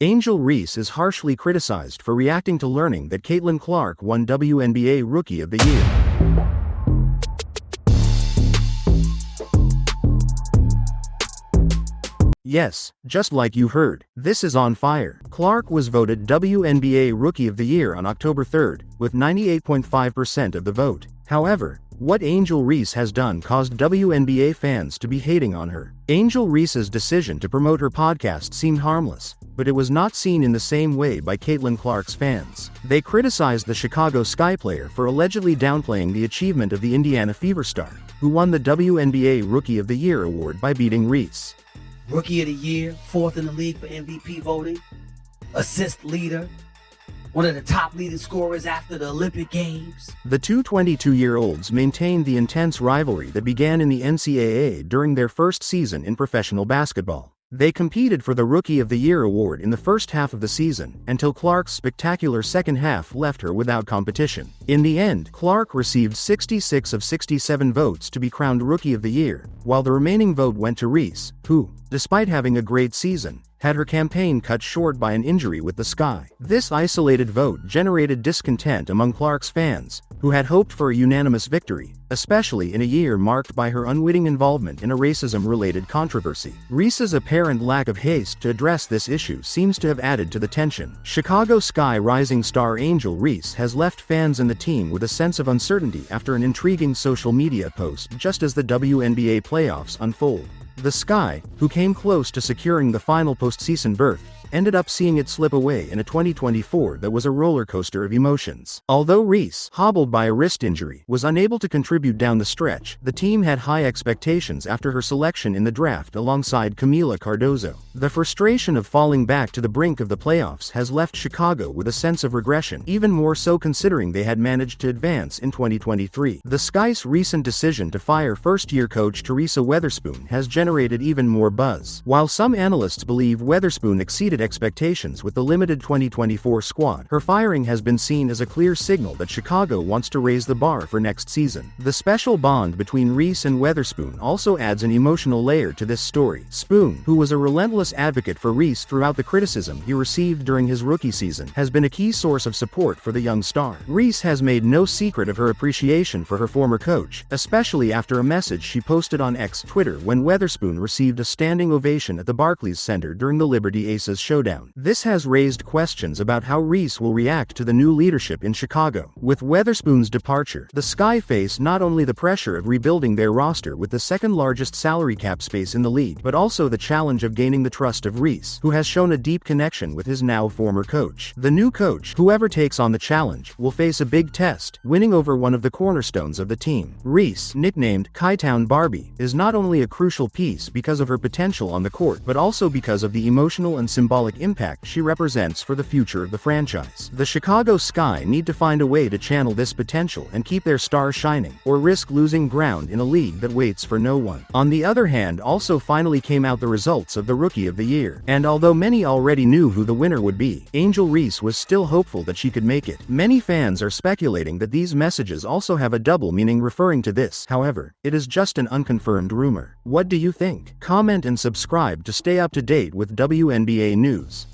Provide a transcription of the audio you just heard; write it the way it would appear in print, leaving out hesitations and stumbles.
Angel Reese is harshly criticized for reacting to learning that Caitlin Clark won WNBA Rookie of the Year. Yes, just like you heard, this is on fire. Clark was voted WNBA Rookie of the Year on October 3rd, with 98.5% of the vote. However, what Angel Reese has done caused WNBA fans to be hating on her. Angel Reese's decision to promote her podcast seemed harmless, but it was not seen in the same way by Caitlin Clark's fans. They criticized the Chicago Sky player for allegedly downplaying the achievement of the Indiana Fever star, who won the WNBA Rookie of the Year award by beating Reese. Rookie of the Year, 4th in the league for MVP voting, assist leader, one of the top leading scorers after the Olympic Games. The two 22-year-olds maintained the intense rivalry that began in the NCAA during their first season in professional basketball. They competed for the Rookie of the Year award in the first half of the season, until Clark's spectacular second half left her without competition. In the end, Clark received 66 of 67 votes to be crowned Rookie of the Year, while the remaining vote went to Reese, who, despite having a great season, had her campaign cut short by an injury with the Sky. This isolated vote generated discontent among Clark's fans, who had hoped for a unanimous victory, especially in a year marked by her unwitting involvement in a racism-related controversy. Reese's apparent lack of haste to address this issue seems to have added to the tension. Chicago Sky rising star Angel Reese has left fans and the team with a sense of uncertainty after an intriguing social media post just as the WNBA playoffs unfold. The Sky, who came close to securing the final postseason berth, ended up seeing it slip away in a 2024 that was a roller coaster of emotions. Although Reese, hobbled by a wrist injury, was unable to contribute down the stretch, the team had high expectations after her selection in the draft alongside Camila Cardozo. The frustration of falling back to the brink of the playoffs has left Chicago with a sense of regression, even more so considering they had managed to advance in 2023. The Sky's recent decision to fire first-year coach Teresa Weatherspoon has generated even more buzz. While some analysts believe Weatherspoon exceeded expectations with the limited 2024 squad, her firing has been seen as a clear signal that Chicago wants to raise the bar for next season. The special bond between Reese and Weatherspoon also adds an emotional layer to this story. Spoon, who was a relentless advocate for Reese throughout the criticism he received during his rookie season, has been a key source of support for the young star. Reese has made no secret of her appreciation for her former coach, especially after a message she posted on Twitter when Weatherspoon received a standing ovation at the Barclays Center during the Liberty Aces showdown. This has raised questions about how Reese will react to the new leadership in Chicago. With Weatherspoon's departure, the Sky face not only the pressure of rebuilding their roster with the second largest salary cap space in the league, but also the challenge of gaining the trust of Reese, who has shown a deep connection with his now former coach. The new coach, whoever takes on the challenge, will face a big test, winning over one of the cornerstones of the team. Reese, nicknamed Chi-Town Barbie, is not only a crucial piece because of her potential on the court, but also because of the emotional and symbolic impact she represents for the future of the franchise. The Chicago Sky need to find a way to channel this potential and keep their star shining, or risk losing ground in a league that waits for no one. On the other hand, also finally came out the results of the Rookie of the Year, and although many already knew who the winner would be, Angel Reese was still hopeful that she could make it. Many fans are speculating that these messages also have a double meaning referring to this. However, it is just an unconfirmed rumor. What do you think? Comment and subscribe to stay up to date with WNBA news.